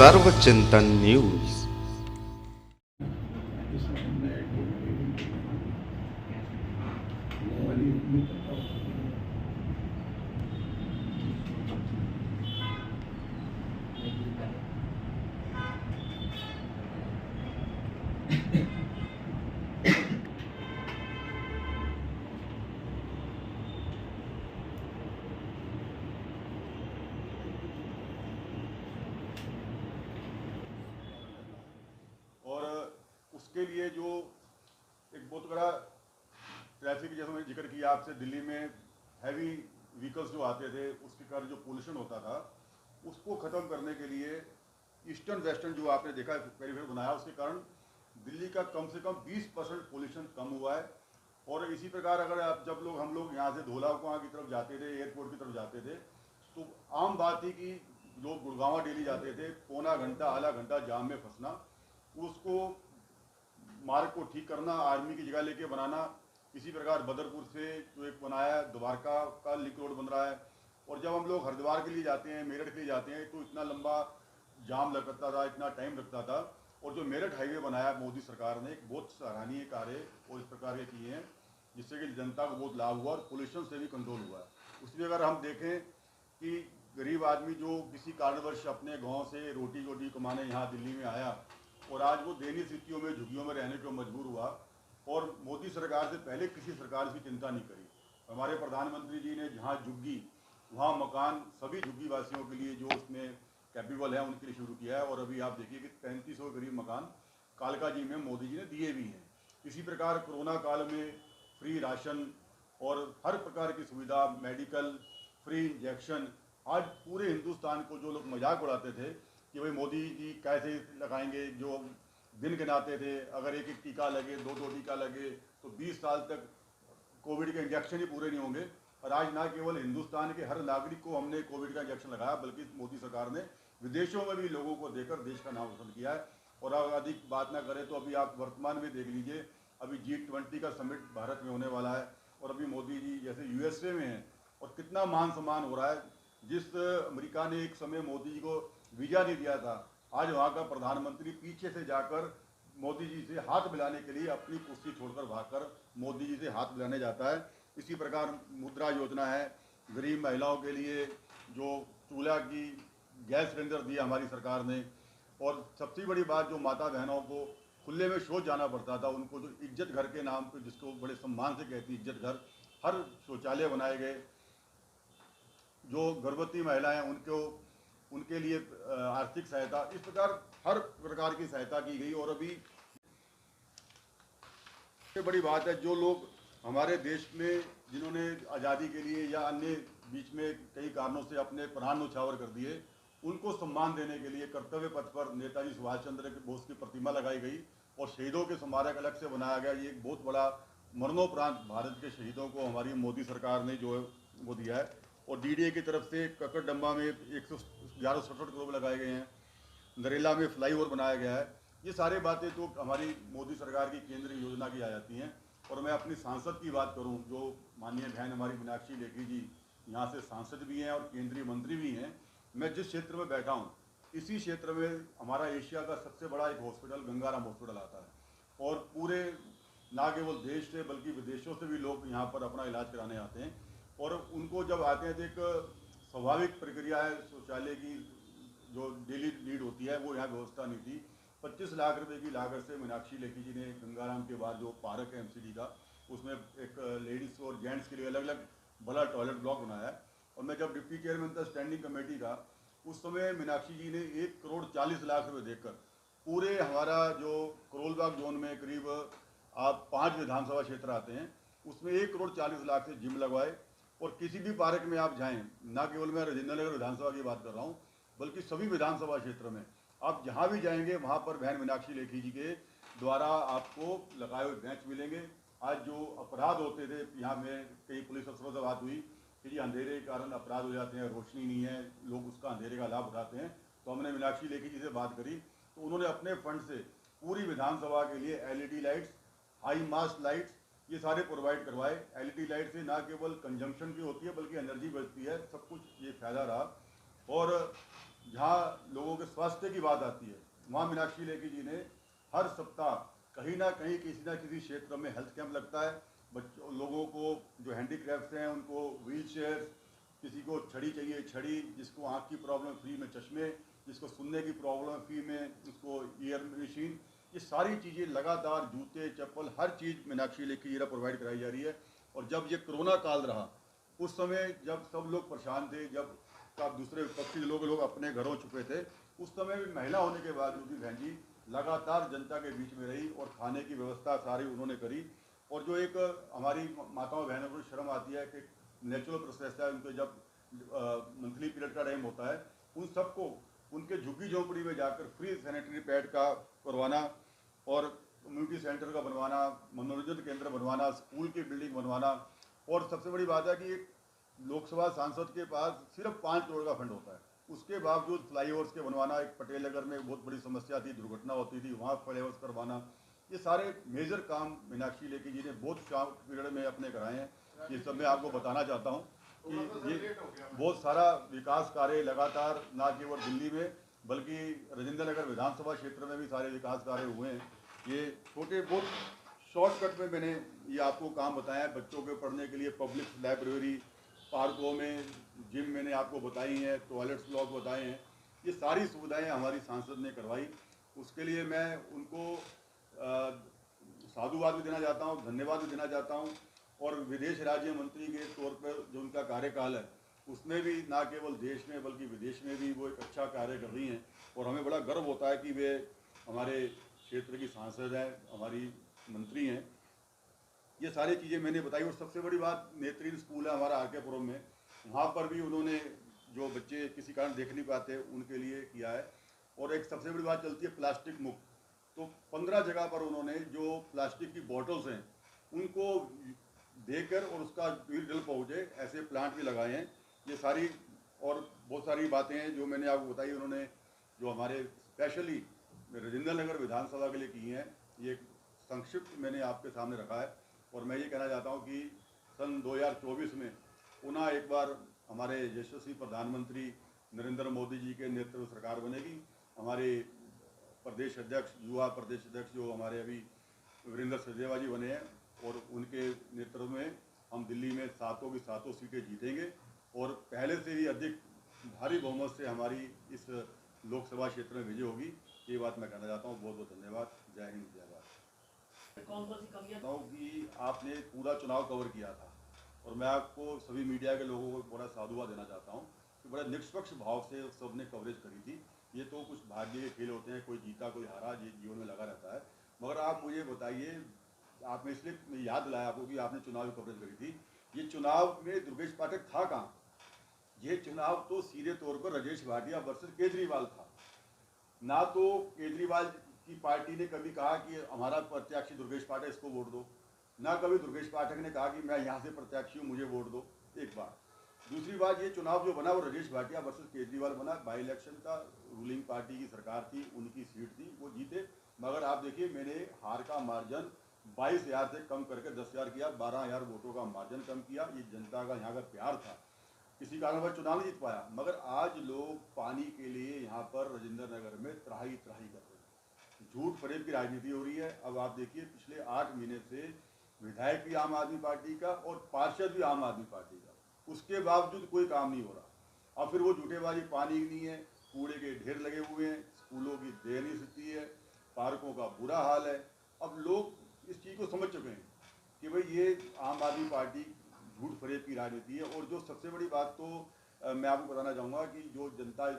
सर्वचिंतन news. और उसके लिए जो एक बहुत बड़ा ट्रैफिक, जैसे मैंने जिक्र किया आपसे, दिल्ली में हैवी व्हीकल्स जो आते थे उसके कारण जो पोल्यूशन होता था उसको ख़त्म करने के लिए ईस्टर्न वेस्टर्न जो आपने देखा पेरीफेरल बनाया, उसके कारण दिल्ली का कम से कम 20% पोल्यूशन कम हुआ है। और इसी प्रकार अगर जब हम लोग यहाँ से धोलाकुआं की तरफ जाते थे, एयरपोर्ट की तरफ जाते थे, तो आम बात थी कि लोग गुड़गांव डेली जाते थे, पौना घंटा आधा घंटा जाम में फंसना, उसको मार्ग को ठीक करना, आर्मी की जगह लेके बनाना। इसी प्रकार बदरपुर से जो एक बनाया द्वारका का लिंक रोड बन रहा है। और जब हम लोग हरिद्वार के लिए जाते हैं, मेरठ के लिए जाते हैं, तो इतना लंबा जाम लगता था, इतना टाइम लगता था। और जो मेरठ हाईवे बनाया मोदी सरकार ने, एक बहुत सराहनीय कार्य और इस प्रकार के किए हैं जिससे कि जनता को बहुत लाभ हुआ और पोल्यूशन से भी कंट्रोल हुआ है। उसमें अगर हम देखें कि गरीब आदमी जो किसी कारणवश अपने गांव से रोटी कमाने यहाँ दिल्ली में आया और आज वो दयनीय स्थितियों में, झुग्गियों में रहने को मजबूर हुआ, और मोदी सरकार से पहले किसी सरकार की चिंता नहीं करी। हमारे प्रधानमंत्री जी ने जहाँ झुग्गी वहाँ मकान सभी झुग्गी वासियों के लिए जो उसमें कैपेबल है उनके लिए शुरू किया है। और अभी आप देखिए कि 3500 करीब मकान कालका जी में मोदी जी ने दिए भी हैं। इसी प्रकार कोरोना काल में फ्री राशन और हर प्रकार की सुविधा, मेडिकल, फ्री इंजेक्शन, आज पूरे हिंदुस्तान को जो लोग मजाक उड़ाते थे कि भाई मोदी जी कैसे लगाएंगे, जो दिन गिनाते थे अगर एक एक टीका लगे, दो दो टीका लगे तो 20 साल तक कोविड के इंजेक्शन ही पूरे नहीं होंगे। और आज ना केवल हिंदुस्तान के हर नागरिक को हमने कोविड का इंजेक्शन लगाया, बल्कि मोदी सरकार ने विदेशों में भी लोगों को देकर देश का नाम रोशन किया है। और अगर अधिक बात ना करें तो अभी आप वर्तमान में देख लीजिए, अभी G20 का समिट भारत में होने वाला है और अभी मोदी जी जैसे USA में हैं और कितना मान सम्मान हो रहा है। जिस अमेरिका ने एक समय मोदी जी को वीजा नहीं दिया था, आज वहाँ का प्रधानमंत्री पीछे से जाकर मोदी जी से हाथ मिलाने के लिए अपनी कुर्सी छोड़कर भागकर मोदी जी से हाथ मिलाने जाता है। इसी प्रकार मुद्रा योजना है, गरीब महिलाओं के लिए जो चूल्हा की गैस सिलेंडर दिया हमारी सरकार ने। और सबसे बड़ी बात, जो माता बहनों को खुले में शौच जाना पड़ता था, उनको जो इज्जत घर के नाम पे, जिसको बड़े सम्मान से कहती इज्जत घर, हर शौचालय बनाए गए। जो गर्भवती महिलाएं उनको उनके लिए आर्थिक सहायता, इस प्रकार हर प्रकार की सहायता की गई। और अभी बड़ी बात है, जो लोग हमारे देश में जिन्होंने आज़ादी के लिए या अन्य बीच में कई कारणों से अपने प्राण न्यौछावर कर दिए, उनको सम्मान देने के लिए कर्तव्य पथ पर नेताजी सुभाष चंद्र बोस की प्रतिमा लगाई गई और शहीदों के स्मारक अलग से बनाया गया। ये एक बहुत बड़ा मरणोपरांत भारत के शहीदों को हमारी मोदी सरकार ने जो है वो दिया है। और DDA की तरफ से ककड़डंबा में 111 करोड़ लगाए गए हैं, नरेला में फ्लाईओवर बनाया गया है। ये सारी बातें तो हमारी मोदी सरकार की केंद्रीय योजना की आ जाती हैं। और मैं अपनी सांसद की बात करूं, जो माननीय बहन हमारी मीनाक्षी लेखी जी यहाँ से सांसद भी हैं और केंद्रीय मंत्री भी हैं। मैं जिस क्षेत्र में बैठा हूँ, इसी क्षेत्र में हमारा एशिया का सबसे बड़ा एक हॉस्पिटल गंगाराम हॉस्पिटल आता है। और पूरे ना केवल देश से बल्कि विदेशों से भी लोग यहाँ पर अपना इलाज कराने आते हैं। और उनको जब आते हैं तो एक स्वाभाविक प्रक्रिया है, शौचालय की जो डेली नीड होती है वो यहाँ व्यवस्था नहीं थी। 25 लाख रुपए की लागत से मीनाक्षी लेखी जी ने गंगाराम के बाद जो पार्क है MCD का, उसमें एक लेडीज़ और जेंट्स के लिए अलग अलग बड़ा टॉयलेट ब्लॉक बनाया है। और मैं जब डिप्टी चेयरमैन था स्टैंडिंग कमेटी का, उस समय मीनाक्षी जी ने 1,40,00,000 रुपये देकर पूरे हमारा जो करोलबाग जोन में करीब आप 5 विधानसभा क्षेत्र आते हैं, उसमें 1,40,00,000 से जिम लगवाए। और किसी भी पार्क में आप जाएं, ना केवल मैं राजेंद्र नगर विधानसभा की बात कर रहा हूँ, बल्कि सभी विधानसभा क्षेत्र में आप जहाँ भी जाएंगे वहाँ पर बहन मीनाक्षी लेखी जी के द्वारा आपको लगाए हुए बेंच मिलेंगे। आज जो अपराध होते थे, यहाँ में कई पुलिस अफसरों से बात हुई कि जी अंधेरे के कारण अपराध हो जाते हैं, रोशनी नहीं है, लोग उसका अंधेरे का लाभ उठाते हैं। तो हमने मीनाक्षी लेखी जी से बात करी तो उन्होंने अपने फंड से पूरी विधानसभा के लिए LED lights, high mast lights, ये सारे प्रोवाइड करवाए। LED लाइट से ना केवल कंजम्पशन भी होती है बल्कि एनर्जी बचती है, सब कुछ ये फायदा रहा। और जहाँ लोगों के स्वास्थ्य की बात आती है, वहाँ मीनाक्षी लेखी जी ने हर सप्ताह कहीं ना कहीं किसी ना किसी क्षेत्र में हेल्थ कैंप लगता है। बच्चों लोगों को जो हैंडीक्राफ्ट हैं उनको व्हील चेयर, किसी को छड़ी चाहिए छड़ी, जिसको आँख की प्रॉब्लम फ्री में चश्मे, जिसको सुनने की प्रॉब्लम फ्री में उसको ईयर मशीन, ये सारी चीज़ें लगातार, जूते चप्पल हर चीज़ मीनाक्षी लेखी जी प्रोवाइड कराई जा रही है। और जब ये कोरोना काल रहा उस समय जब सब लोग परेशान थे, जब दूसरे विपक्षी लोग अपने घरों छुपे थे, उस समय भी महिला होने के बावजूद भी बहन जी लगातार जनता के बीच में रही और खाने की व्यवस्था सारी उन्होंने करी। और जो एक हमारी माताओं बहनों को शर्म आती है कि नेचुरल प्रोसेस है, उनके जब मंथली पीरियड का टाइम होता है, उन सबको उनके झुग्गी झोंपड़ी में जाकर फ्री सैनिटरी पैड का करवाना और कम्युनिटी सेंटर का बनवाना, मनोरंजन केंद्र बनवाना, स्कूल की बिल्डिंग बनवाना। और सबसे बड़ी बात है कि लोकसभा सांसद के पास सिर्फ 5 करोड़ का फंड होता है, उसके बावजूद फ्लाईओवर्स के बनवाना, एक पटेल नगर में बहुत बड़ी समस्या थी, दुर्घटना होती थी, वहाँ फ्लाईओवर्स करवाना, ये सारे मेजर काम मीनाक्षी लेखी जी ने बहुत शॉर्ट पीरियड में अपने कराए हैं। ये सब मैं आपको बताना चाहता हूँ कि ये बहुत सारा विकास कार्य लगातार ना केवल दिल्ली में बल्कि राजेंद्र नगर विधानसभा क्षेत्र में भी सारे विकास कार्य हुए हैं। ये छोटे बहुत शॉर्टकट में मैंने ये आपको काम बताया है। बच्चों के पढ़ने के लिए पब्लिक लाइब्रेरी, पार्कों में जिम मैंने आपको बताई हैं, टॉयलेट्स ब्लॉक बताए हैं, ये सारी सुविधाएं हमारी सांसद ने करवाई। उसके लिए मैं उनको साधुवाद भी देना चाहता हूँ, धन्यवाद भी देना चाहता हूँ। और विदेश राज्य मंत्री के तौर पर जो उनका कार्यकाल है उसमें भी ना केवल देश में बल्कि विदेश में भी वो एक अच्छा कार्य कर रही हैं। और हमें बड़ा गर्व होता है कि वे हमारे क्षेत्र की सांसद हैं, हमारी मंत्री हैं। ये सारी चीज़ें मैंने बताई। और सबसे बड़ी बात, नेत्रहीन स्कूल है हमारा आर के पुरम में, वहाँ पर भी उन्होंने जो बच्चे किसी कारण देख नहीं पाते उनके लिए किया है। और एक सबसे बड़ी बात चलती है प्लास्टिक मुक्त, तो 15 जगह पर उन्होंने जो प्लास्टिक की बॉटल्स हैं उनको देकर और उसका डील पहुँचे ऐसे प्लांट भी लगाए हैं। ये सारी और बहुत सारी बातें हैं जो मैंने आपको बताई, उन्होंने जो हमारे स्पेशली राजेंद्र नगर विधानसभा के लिए की हैं, ये संक्षिप्त मैंने आपके सामने रखा है। और मैं ये कहना चाहता हूँ कि सन 2024 में पुनः एक बार हमारे यशस्वी प्रधानमंत्री नरेंद्र मोदी जी के नेतृत्व सरकार बनेगी। हमारे प्रदेश अध्यक्ष, युवा प्रदेश अध्यक्ष जो हमारे अभी वीरेंद्र सचदेवा जी बने हैं, और उनके नेतृत्व में हम दिल्ली में सातों की सातों सीटें जीतेंगे और पहले से भी अधिक भारी बहुमत से हमारी इस लोकसभा क्षेत्र में विजय होगी। ये बात मैं कहना चाहता हूँ। बहुत बहुत धन्यवाद। जय हिंद, जय भारत। कौन सी कमियां कि आपने पूरा चुनाव कवर किया था और मैं आपको सभी मीडिया के लोगों को बड़ा साधुवाद देना चाहता हूँ कि बड़ा निष्पक्ष भाव से सबने कवरेज करी थी। ये तो कुछ भाग्य के खेल होते हैं, कोई जीता कोई हारा, ये जीवन में लगा रहता है। मगर आप मुझे बताइए, आपने इसलिए याद दिलाया आपको कि आपने चुनाव की कवरेज करी थी, ये चुनाव में दुर्गेश पाठक था कहाँ? ये चुनाव तो सीधे तौर पर राजेश भाटिया वर्सेस केजरीवाल था। ना तो केजरीवाल की पार्टी ने कभी कहा कि हमारा प्रत्याशी दुर्गेश पाठक, इसको वोट दो, ना कभी दुर्गेश पाठक ने कहा कि मैं यहाँ से प्रत्याशी हूँ, मुझे वोट दो। एक बात। दूसरी बात, ये चुनाव जो बना वो राजेश भाटिया वर्सेस केजरीवाल बना। बाई इलेक्शन का रूलिंग पार्टी की सरकार थी, उनकी सीट थी, वो जीते। मगर आप देखिए, मैंने हार का मार्जिन 22,000 से कम करके 10,000 किया, 12,000 वोटों का मार्जिन कम किया। ये जनता का यहाँ का प्यार था, किसी कारणवश चुनाव नहीं जीत पाया। मगर आज लोग पानी के लिए यहाँ पर राजेंद्र नगर में त्राही त्राही कर रहे हैं। झूठ फरेब की राजनीति हो रही है। अब आप देखिए, पिछले 8 महीने से विधायक भी आम आदमी पार्टी का और पार्षद भी आम आदमी पार्टी का, उसके बावजूद कोई काम नहीं हो रहा। अब फिर वो झूठेबाजी, पानी नहीं है, कूड़े के ढेर लगे हुए हैं, स्कूलों की दयनीय स्थिति है, पार्कों का बुरा हाल है। अब लोग इस चीज़ को समझ चुके हैं कि भाई ये आम आदमी पार्टी झूठ फरेब की राजनीति है। और जो सबसे बड़ी बात तो मैं आपको बताना चाहूँगा कि जो जनता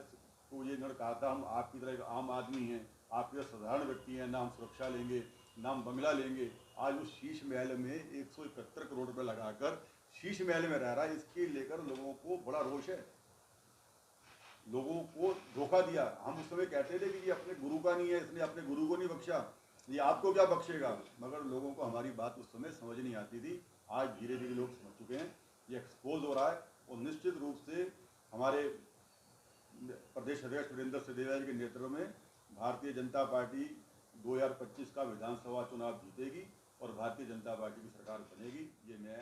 को ये इन्होंने कहा था हम आपकी तरह एक आम आदमी हैं, आपकी तरह साधारण व्यक्ति हैं, ना हम सुरक्षा लेंगे ना हम बंगला लेंगे। आज वो शीश महल में 171 करोड़ रुपये लगाकर शीश महल में रह रहा है। इसके लेकर लोगों को बड़ा रोष है। लोगों को धोखा दिया। हम उस समय कहते थे कि ये अपने गुरु का नहीं है, इसने अपने गुरु को नहीं बख्शा, ये आपको क्या बख्शेगा। मगर लोगों को हमारी बात उस समय समझ नहीं आती थी। आज धीरे धीरे लोग समझ चुके हैं, ये एक्सपोज हो रहा है। और निश्चित रूप से हमारे प्रदेश अध्यक्ष वीरेंद्र सचदेवा जी के नेतृत्व में भारतीय जनता पार्टी 2025 का विधानसभा चुनाव जीतेगी और भारतीय जनता पार्टी की सरकार बनेगी। ये मैं